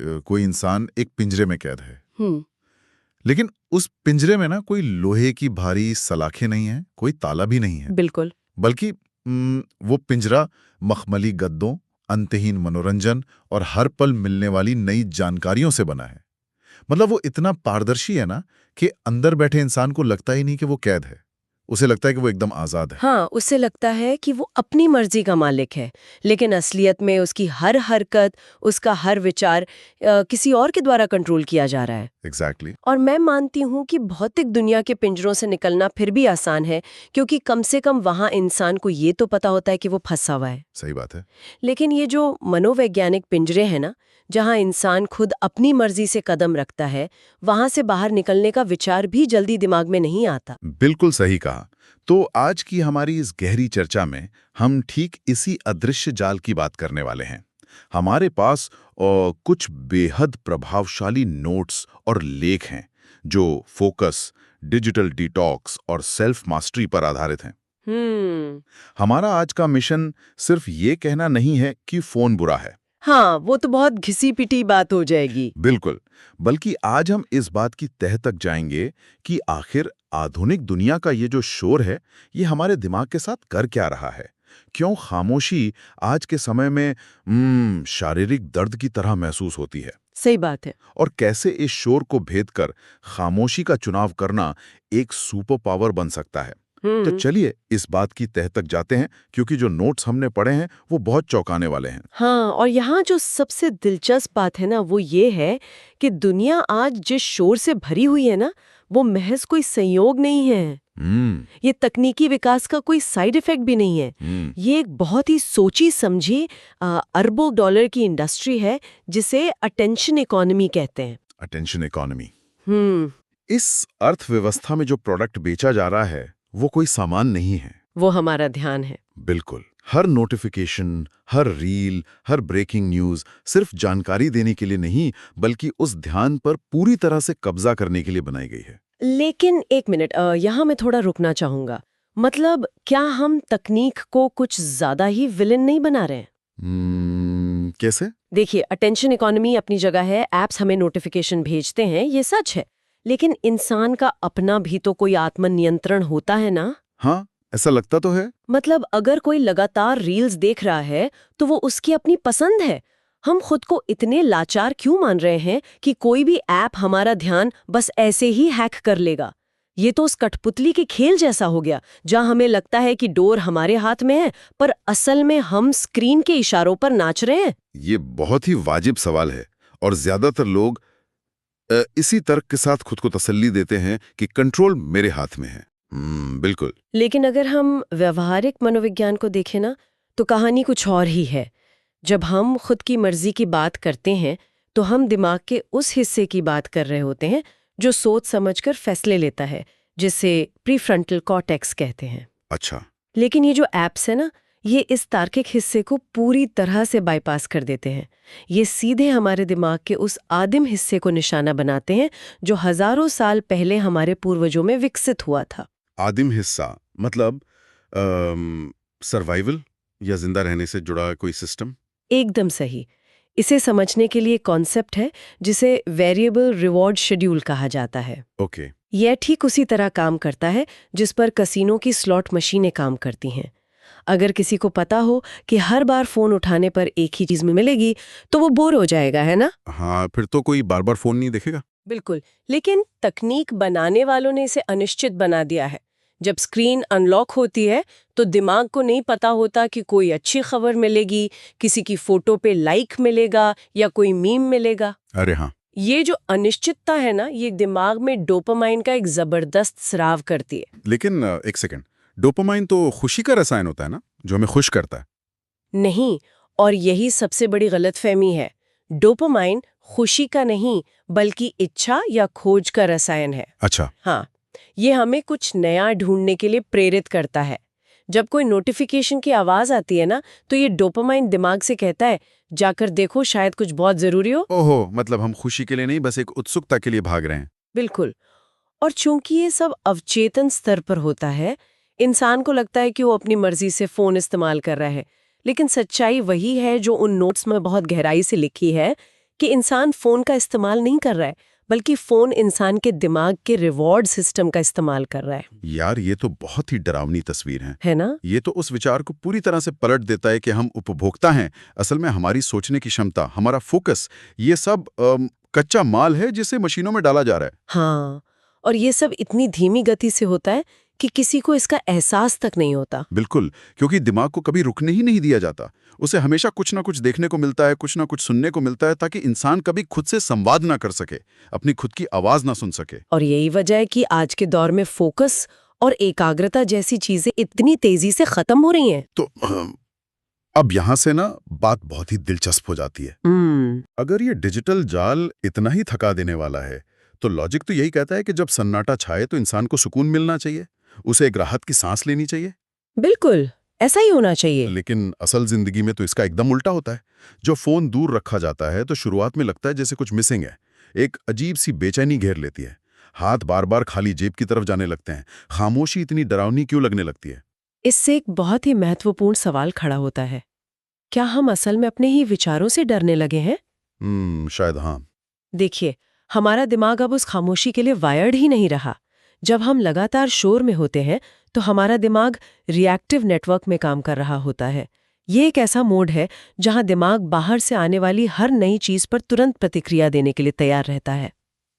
कोई इंसान एक पिंजरे में कैद है, हम्म। लेकिन उस पिंजरे में ना कोई लोहे की भारी सलाखें नहीं है, कोई ताला भी नहीं है, बिल्कुल। बल्कि वो पिंजरा मखमली गद्दों, अंतहीन मनोरंजन और हर पल मिलने वाली नई जानकारियों से बना है। मतलब वो इतना पारदर्शी है ना कि अंदर बैठे इंसान को लगता ही नहीं कि वो कैद है। उसे लगता है कि वो एकदम आजाद है। हाँ, उससे लगता है कि वो अपनी मर्जी का मालिक है, लेकिन असलियत में उसकी हर हरकत, उसका हर विचार किसी और के द्वारा कंट्रोल किया जा रहा है। एग्जैक्टली। और मैं मानती हूँ कि भौतिक दुनिया के पिंजरों से निकलना फिर भी आसान है, क्योंकि कम से कम वहाँ इंसान को ये तो पता होता है कि वो फंसा हुआ है। सही बात है। लेकिन ये जो मनोवैज्ञानिक पिंजरे हैं ना, जहाँ इंसान खुद अपनी मर्जी से कदम रखता है, वहाँ से बाहर निकलने का विचार भी जल्दी दिमाग में नहीं आता। बिल्कुल सही कहा। तो आज की हमारी इस गहरी चर्चा में हम ठीक इसी अदृश्य जाल की बात करने वाले हैं। हमारे पास कुछ बेहद प्रभावशाली नोट्स और लेख हैं जो फोकस, डिजिटल डिटॉक्स और सेल्फ मास्टरी पर आधारित हैं। हम्म। हमारा आज का मिशन सिर्फ ये कहना नहीं है कि फोन बुरा है। हाँ, वो तो बहुत घिसी-पिटी बात हो जाएगी। बिल्कुल। बल्कि आज हम इस बात की तह तक जाएंगे कि आखिर आधुनिक दुनिया का ये जो शोर है, ये हमारे दिमाग के साथ कर क्या रहा है। क्यों खामोशी आज के समय में शारीरिक दर्द की तरह महसूस होती है, सही बात है। और कैसे इस शोर को भेद कर खामोशी का चुनाव करना एक सुपर पावर बन सकता है। तो हम्म। चलिए इस बात की तह तक जाते हैं, क्योंकि जो नोट्स हमने पढ़े हैं वो बहुत चौंकाने वाले हैं। हाँ, और यहाँ जो सबसे दिलचस्प बात है ना, वो ये है कि दुनिया आज जिस शोर से भरी हुई है ना, वो महज कोई संयोग नहीं है। हम्म। ये तकनीकी विकास का कोई साइड इफेक्ट भी नहीं है। ये एक बहुत ही सोची समझी अरबों डॉलर की इंडस्ट्री है, जिसे अटेंशन इकोनॉमी कहते हैं। Attention economy. हम्म। इस अर्थव्यवस्था में जो प्रोडक्ट बेचा जा रहा है वो कोई सामान नहीं है। वो हमारा ध्यान है। बिल्कुल। हर नोटिफिकेशन, हर रील, हर ब्रेकिंग न्यूज सिर्फ जानकारी देने के लिए नहीं, बल्कि उस ध्यान पर पूरी तरह से कब्जा करने के लिए बनाई गई है। लेकिन एक मिनट, यहाँ मैं थोड़ा रुकना चाहूंगा। मतलब क्या हम तकनीक को कुछ ज्यादा ही विलेन नहीं बना रहे हैं? कैसे? देखिए, अटेंशन इकोनॉमी अपनी जगह है, एप्स हमें नोटिफिकेशन भेजते हैं, ये सच है। लेकिन इंसान का अपना भी तो कोई आत्मनियंत्रण होता है ना? हाँ, ऐसा लगता तो है। मतलब अगर कोई लगातार रील्स देख रहा है, तो वो उसकी अपनी पसंद है। हम खुद को इतने लाचार क्यों मान रहे हैं कि कोई भी ऐप हमारा ध्यान बस ऐसे ही हैक कर लेगा? ये तो उस कठपुतली के खेल जैसा हो गया, जहां हमें लगता है कि डोर हमारे हाथ में है, पर असल में हम स्क्रीन के इशारों पर नाच रहे हैं। ये बहुत ही वाजिब सवाल है, और ज्यादातर लोग इसी तर्क के साथ खुद को तसल्ली देते हैं कि कंट्रोल मेरे हाथ में है। बिल्कुल। लेकिन अगर हम व्यवहारिक मनोविज्ञान को देखें ना, तो कहानी कुछ और ही है। जब हम खुद की मर्जी की बात करते हैं, तो हम दिमाग के उस हिस्से की बात कर रहे होते हैं जो सोच समझकर फैसले लेता है, जिसे प्रीफ्रंटल कॉर्टेक्स कहते हैं। अच्छा। लेकिन ये जो एप्स है ना, ये इस तार्किक हिस्से को पूरी तरह से बाईपास कर देते हैं। ये सीधे हमारे दिमाग के उस आदिम हिस्से को निशाना बनाते हैं जो हजारों साल पहले हमारे पूर्वजों में विकसित हुआ था। आदिम हिस्सा मतलब सर्वाइवल या जिंदा रहने से जुड़ा कोई सिस्टम? एकदम सही। इसे समझने के लिए कॉन्सेप्ट है जिसे वेरिएबल रिवॉर्ड शेड्यूल कहा जाता है। ओके। यह ठीक उसी तरह काम करता है जिस पर कसीनो की स्लॉट मशीनें काम करती हैं। अगर किसी को पता हो कि हर बार फोन उठाने पर एक ही चीज में मिलेगी, तो वो बोर हो जाएगा, है ना? हाँ, फिर तो कोई बार बार फोन नहीं देखेगा। बिल्कुल। लेकिन तकनीक बनाने वालों ने इसे अनिश्चित बना दिया है। जब स्क्रीन अनलॉक होती है, तो दिमाग को नहीं पता होता कि कोई अच्छी खबर मिलेगी, किसी की फोटो पे लाइक मिलेगा या कोई मीम मिलेगा। अरे हाँ। ये जो अनिश्चितता है ना, ये दिमाग में डोपामाइन का एक जबरदस्त स्राव करती है। लेकिन एक सेकंड, डोपामाइन तो खुशी का रसायन होता है ना, जो हमें खुश करता है। नहीं, और यही सबसे बड़ी गलतफहमी है। डोपामाइन खुशी का नहीं, बल्कि इच्छा या खोज का रसायन है। अच्छा। हाँ, ये हमें कुछ नया ढूंढने के लिए प्रेरित करता है। जब कोई नोटिफिकेशन की आवाज आती है ना, तो ये डोपामाइन दिमाग से कहता है, जाकर देखो, शायद कुछ बहुत जरूरी हो। ओहो, मतलब हम खुशी के लिए नहीं, बस एक उत्सुकता के लिए भाग रहे हैं। बिल्कुल। और चूंकि ये सब अवचेतन स्तर पर होता है, इंसान को लगता है कि वो अपनी मर्जी से फोन इस्तेमाल कर रहा है। लेकिन सच्चाई वही है जो उन नोट्स में बहुत गहराई से लिखी है, कि इंसान फोन का इस्तेमाल नहीं कर रहा है, बल्कि फोन इंसान के दिमाग के रिवॉर्ड सिस्टम का इस्तेमाल कर रहा है। यार ये तो बहुत ही डरावनी तस्वीर है ना? ये तो उस विचार को पूरी तरह से पलट देता है कि हम उपभोक्ता हैं। असल में हमारी सोचने की क्षमता, हमारा फोकस, ये सब कच्चा माल है जिसे मशीनों में डाला जा रहा है। हाँ, और ये सब इतनी धीमी गति से होता है कि किसी को इसका एहसास तक नहीं होता। बिल्कुल, क्योंकि दिमाग को कभी रुकने ही नहीं दिया जाता। उसे हमेशा कुछ ना कुछ देखने को मिलता है, कुछ ना कुछ सुनने को मिलता है, ताकि इंसान कभी खुद से संवाद ना कर सके, अपनी खुद की आवाज ना सुन सके। और यही वजह है कि आज के दौर में फोकस और एकाग्रता जैसी चीजें इतनी तेजी से खत्म हो रही हैं। तो अब यहाँ से ना बात बहुत ही दिलचस्प हो जाती है। अगर ये डिजिटल जाल इतना ही थका देने वाला है, तो लॉजिक तो यही कहता है कि जब सन्नाटा छाए तो इंसान को सुकून मिलना चाहिए, उसे एक राहत की सांस लेनी चाहिए। बिल्कुल, ऐसा ही होना चाहिए। लेकिन असल जिंदगी में तो इसका एकदम उल्टा होता है। जो फोन दूर रखा जाता है तो शुरुआत में लगता है जैसे कुछ मिसिंग है। एक अजीब सी बेचैनी घेर लेती है। हाथ बार बार खाली जेब की तरफ जाने लगते हैं। खामोशी इतनी डरावनी क्यों लगने लगती है? इससे एक बहुत ही महत्वपूर्ण सवाल खड़ा होता है। क्या हम असल में अपने ही विचारों से डरने लगे हैं? शायद हाँ। देखिए, हमारा दिमाग अब उस खामोशी के लिए वायर्ड ही नहीं रहा। जब हम लगातार शोर में होते हैं तो हमारा दिमाग रिएक्टिव नेटवर्क में काम कर रहा होता है। ये एक ऐसा मोड है जहां दिमाग बाहर से आने वाली हर नई चीज पर तुरंत प्रतिक्रिया देने के लिए तैयार रहता है।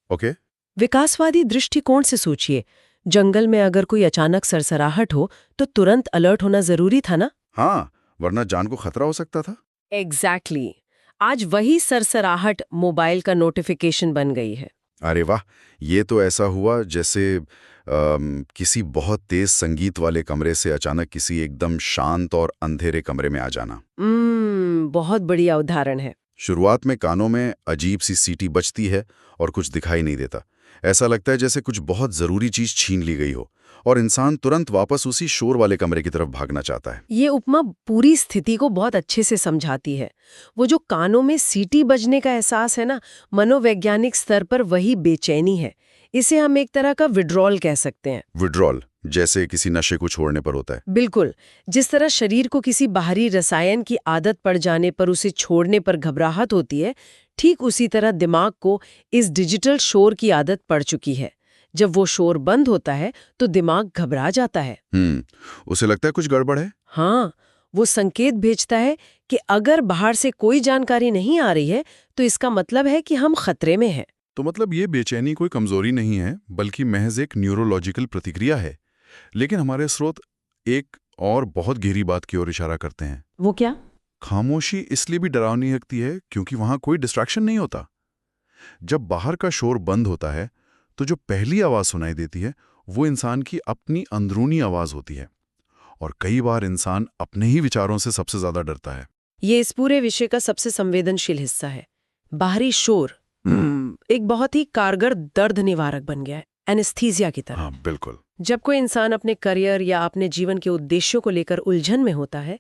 ओके। विकासवादी दृष्टिकोण से सोचिए, जंगल में अगर कोई अचानक सरसराहट हो तो तुरंत अलर्ट होना जरूरी था ना? हाँ, वरना जान को खतरा हो सकता था। एग्जैक्टली। आज वही सरसराहट मोबाइल का नोटिफिकेशन बन गई है। अरे वाह, ये तो ऐसा हुआ जैसे किसी बहुत तेज संगीत वाले कमरे से अचानक किसी एकदम शांत और अंधेरे कमरे में आ जाना। बहुत बढ़िया उदाहरण है। शुरुआत में कानों में अजीब सी सीटी बजती है और कुछ दिखाई नहीं देता। ऐसा लगता है जैसे कुछ बहुत जरूरी चीज छीन ली गई हो और इंसान तुरंत वापस उसी शोर वाले कमरे की तरफ भागना चाहता है। ये उपमा पूरी स्थिति को बहुत अच्छे से समझाती है। वो जो कानों में सीटी बजने का एहसास है ना, मनोवैज्ञानिक स्तर पर वही बेचैनी है। इसे हम एक तरह का विड्रॉल कह सकते हैं। विड्रॉल, जैसे किसी नशे को छोड़ने पर होता है। बिल्कुल, जिस तरह शरीर को किसी बाहरी रसायन की आदत पड़ जाने पर उसे छोड़ने पर घबराहट होती है, ठीक उसी तरह दिमाग को इस डिजिटल शोर की आदत पड़ चुकी है। जब वो शोर बंद होता है तो दिमाग घबरा जाता है। उसे लगता है कुछ गड़बड़ है। हाँ, वो संकेत भेजता है कि अगर बाहर से कोई जानकारी नहीं आ रही है तो इसका मतलब है कि हम खतरे में हैं। तो मतलब ये बेचैनी कोई कमजोरी नहीं है, बल्कि महज एक न्यूरोलॉजिकल प्रतिक्रिया है। लेकिन हमारे स्रोत एक और बहुत गहरी बात की ओर इशारा करते हैं। वो क्या? खामोशी इसलिए भी डरावनी लगती है क्योंकि वहां कोई डिस्ट्रैक्शन नहीं होता। जब बाहर का शोर बंद होता है तो जो पहली आवाज सुनाई देती है वो इंसान की अपनी अंदरूनी आवाज होती है। और कई बार इंसान अपने ही विचारों से सबसे ज्यादा डरता है। ये इस पूरे विषय का सबसे संवेदनशील हिस्सा है। बाहरी शोर एक बहुत ही कारगर दर्द निवारक बन गया है, एनेस्थीसिया की तरह। हाँ, बिल्कुल। जब कोई इंसान अपने करियर या अपने जीवन के उद्देश्यों को लेकर उलझन में होता है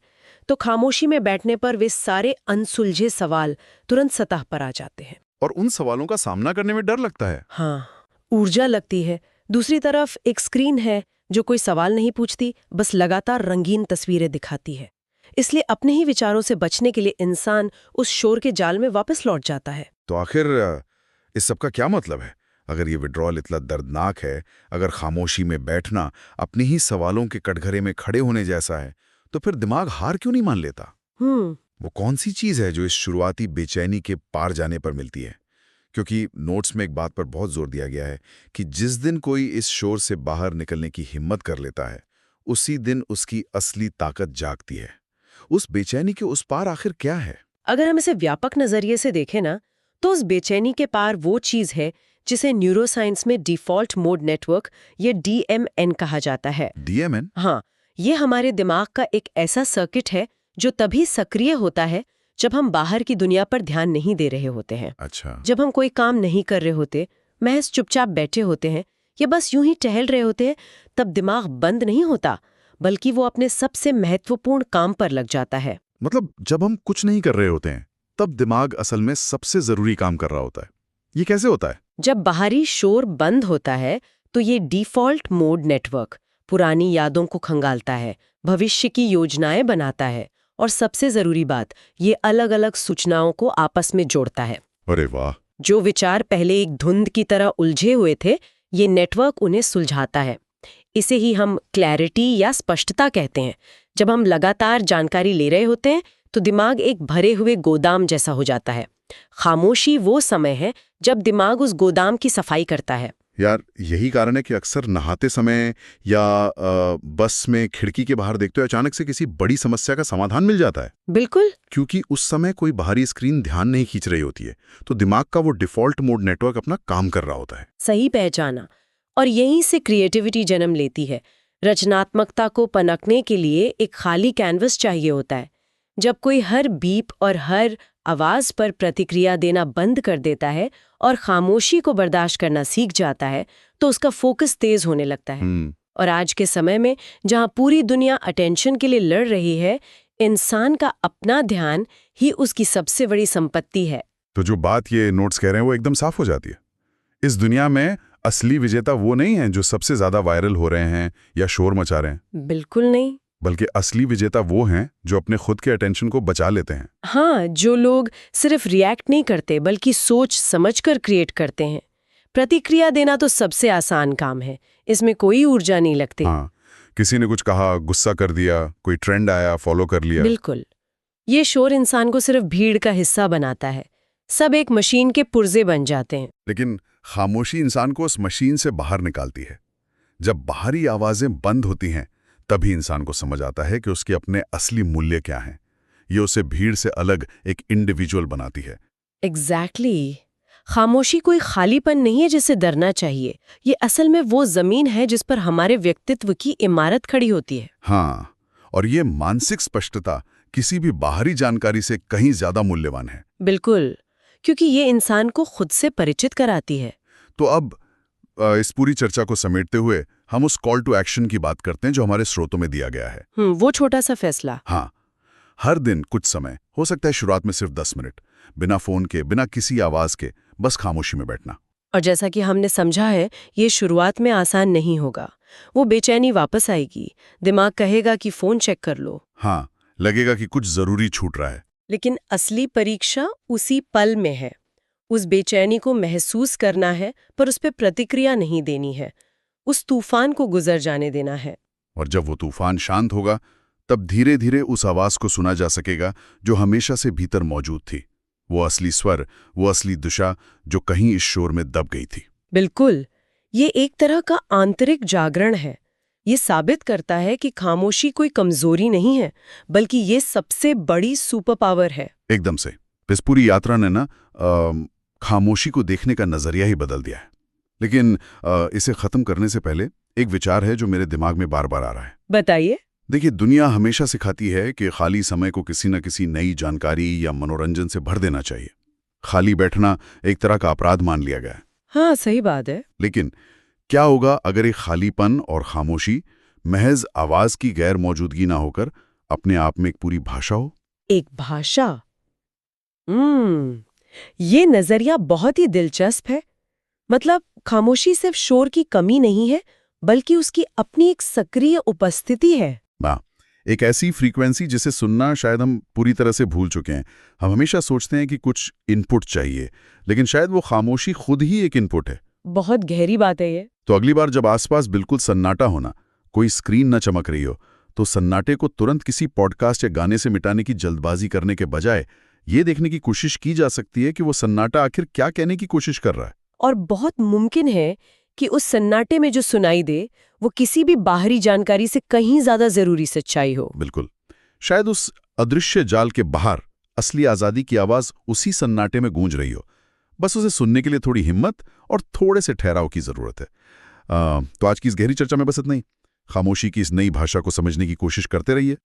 तो खामोशी में बैठने पर वे सारे अनसुलझे सवाल तुरंत सतह पर आ जाते हैं। और उन सवालों का सामना करने में डर लगता है। हाँ, ऊर्जा लगती है। दूसरी तरफ एक स्क्रीन है जो कोई सवाल नहीं पूछती, बस लगातार रंगीन तस्वीरें दिखाती है। इसलिए अपने ही विचारों से बचने के लिए इंसान उस शोर के जाल में वापस लौट जाता है। तो आखिर इस सब का क्या मतलब है? अगर ये विड्रॉल इतना दर्दनाक है, अगर खामोशी में बैठना अपने ही सवालों के कटघरे में खड़े होने जैसा है, तो फिर दिमाग हार क्यों नहीं मान लेता? वो कौन सी चीज है जो इस शुरुआती बेचैनी के पार जाने पर मिलती है? क्योंकि नोट्स में एक बात पर बहुत जोर दिया गया है कि जिस दिन कोई इस शोर से बाहर निकलने की हिम्मत कर लेता है, उसी दिन उसकी असली ताकत जागती है। उस बेचैनी के उस पार आखिर क्या है? अगर हम इसे व्यापक नजरिए से देखें ना, तो उस बेचैनी के पार वो चीज है जिसे न्यूरोसाइंस में डिफॉल्ट मोड नेटवर्क या DMN कहा जाता है। DMN? हाँ, ये हमारे दिमाग का एक ऐसा सर्किट है जो तभी सक्रिय होता है जब हम बाहर की दुनिया पर ध्यान नहीं दे रहे होते हैं। अच्छा। जब हम कोई काम नहीं कर रहे होते, महज चुपचाप बैठे होते हैं या बस यूं ही टहल रहे होते हैं, तब दिमाग बंद नहीं होता, बल्कि वो अपने सबसे महत्वपूर्ण काम पर लग जाता है। मतलब जब हम कुछ नहीं कर रहे होते हैं, तब दिमाग असल में सबसे जरूरी काम कर रहा होता है। ये कैसे होता है? जब बाहरी शोर बंद होता है तो ये डिफॉल्ट मोड नेटवर्क पुरानी यादों को खंगालता है, भविष्य की योजनाएं बनाता है और सबसे जरूरी बात, ये अलग अलग सूचनाओं को आपस में जोड़ता है। अरे वाह। जो विचार पहले एक धुंध की तरह उलझे हुए थे, ये नेटवर्क उन्हें सुलझाता है। इसे ही हम क्लैरिटी या स्पष्टता कहते हैं। जब हम लगातार जानकारी ले रहे होते हैं तो दिमाग एक भरे हुए गोदाम जैसा हो जाता है। खामोशी वो समय है जब दिमाग उस गोदाम की सफाई करता है। यार, यही कारण है कि अक्सर नहाते समय या बस में खिड़की के बाहर देखते हो अचानक से किसी बड़ी समस्या का समाधान मिल जाता है। बिल्कुल। क्योंकि उस समय कोई बाहरी स्क्रीन ध्यान नहीं खींच रही होती है, तो दिमाग का वो डिफॉल्ट मोड नेटवर्क अपना काम कर रहा होता है। सही पहचाना। और यहीं से क्रिएटिविटी जन्म लेती है। रचनात्मकता को पनपने के लिए एक खाली कैनवस चाहिए होता है। जब कोई हर बीप और हर आवाज पर प्रतिक्रिया देना बंद कर देता है और खामोशी को बर्दाश्त करना सीख जाता है, तो उसका फोकस तेज होने लगता है। और आज के समय में जहां पूरी दुनिया अटेंशन के लिए लड़ रही है, इंसान का अपना ध्यान ही उसकी सबसे बड़ी संपत्ति है। तो जो बात ये नोट्स कह रहे हैं वो एकदम साफ हो जाती है। इस दुनिया में असली विजेता वो नहीं है जो सबसे ज्यादा वायरल हो रहे हैं या शोर मचा रहे हैं। बिल्कुल नहीं। बल्कि असली विजेता वो हैं जो अपने खुद के अटेंशन को बचा लेते हैं। हाँ, जो लोग सिर्फ रिएक्ट नहीं करते बल्कि सोच समझकर क्रिएट करते हैं। प्रतिक्रिया देना तो सबसे आसान काम है, इसमें कोई ऊर्जा नहीं लगती। हाँ, किसी ने कुछ कहा, गुस्सा कर दिया, कोई ट्रेंड आया, फॉलो कर लिया। बिल्कुल। ये शोर इंसान को सिर्फ भीड़ का हिस्सा बनाता है। सब एक मशीन के पुर्जे बन जाते हैं। लेकिन खामोशी इंसान को उस मशीन से बाहर निकालती है। जब बाहरी आवाजें बंद होती हैं, तभी इंसान को समझ आता है कि उसके अपने असली मूल्य क्या हैं। ये उसे भीड़ से अलग एक इंडिविजुअल बनाती है। एग्जैक्टली। खामोशी कोई खालीपन नहीं है जिसे डरना चाहिए। ये असल में वो जमीन है जिस पर हमारे व्यक्तित्व की इमारत खड़ी होती है। हाँ, और ये मानसिक स्पष्टता किसी भी बाहरी जानकारी से कहीं ज्यादा मूल्यवान है। बिल्कुल, क्योंकि ये इंसान को खुद से परिचित कराती है। तो अब इस पूरी चर्चा को समेटते हुए हम उस कॉल टू एक्शन की बात करते हैं जो हमारे स्रोतों में दिया गया है। वो छोटा सा फैसला। हाँ, हर दिन कुछ समय, हो सकता है शुरुआत में सिर्फ 10 मिनट, बिना फोन के, बिना किसी आवाज के, बस खामोशी में बैठना। और जैसा कि हमने समझा है, ये शुरुआत में आसान नहीं होगा। वो बेचैनी वापस आएगी, दिमाग कहेगा कि फोन चेक कर लो। हाँ, लगेगा कि कुछ जरूरी छूट रहा है। लेकिन असली परीक्षा उसी पल में है। उस बेचैनी को महसूस करना है, पर उस पर प्रतिक्रिया नहीं देनी है। उस तूफान को गुजर जाने देना है। और जब वो तूफान शांत होगा, तब धीरे धीरे उस आवाज को सुना जा सकेगा जो हमेशा से भीतर मौजूद थी। वो असली स्वर, वो असली दिशा जो कहीं इस शोर में दब गई थी। बिल्कुल। ये एक तरह का आंतरिक जागरण है। ये साबित करता है कि खामोशी कोई कमजोरी नहीं है, बल्कि ये सबसे बड़ी सुपर पावर है। एकदम से। इस पूरी यात्रा ने ना खामोशी को देखने का नजरिया ही बदल दिया है। लेकिन इसे खत्म करने से पहले एक विचार है जो मेरे दिमाग में बार बार आ रहा है। बताइए। देखिए, दुनिया हमेशा सिखाती है कि खाली समय को किसी न किसी नई जानकारी या मनोरंजन से भर देना चाहिए। खाली बैठना एक तरह का अपराध मान लिया गया है। हाँ, सही बात है। लेकिन क्या होगा अगर एक खालीपन और खामोशी महज आवाज की गैर मौजूदगी ना होकर अपने आप में एक पूरी भाषा हो? एक भाषा। ये नजरिया बहुत ही दिलचस्प है। मतलब खामोशी सिर्फ शोर की कमी नहीं है, बल्कि उसकी अपनी एक सक्रिय उपस्थिति है। एक ऐसी फ्रीक्वेंसी जिसे सुनना शायद हम पूरी तरह से भूल चुके हैं। हम हमेशा सोचते हैं कि कुछ इनपुट चाहिए, लेकिन शायद वो खामोशी खुद ही एक इनपुट है। बहुत गहरी बात है ये। तो अगली बार जब आसपास बिल्कुल सन्नाटा होना, कोई स्क्रीन न चमक रही हो, तो सन्नाटे को तुरंत किसी पॉडकास्ट या गाने से मिटाने की जल्दबाजी करने के बजाय ये देखने की कोशिश की जा सकती है कि वो सन्नाटा आखिर क्या कहने की कोशिश कर रहा है। और बहुत मुमकिन है कि उस सन्नाटे में जो सुनाई दे, वो किसी भी बाहरी जानकारी से कहीं ज्यादा जरूरी सच्चाई हो। बिल्कुल। शायद उस अदृश्य जाल के बाहर असली आजादी की आवाज उसी सन्नाटे में गूंज रही हो। बस उसे सुनने के लिए थोड़ी हिम्मत और थोड़े से ठहराव की जरूरत है। तो आज की इस गहरी चर्चा में बस इतना ही। खामोशी की इस नई भाषा को समझने की कोशिश करते रहिए।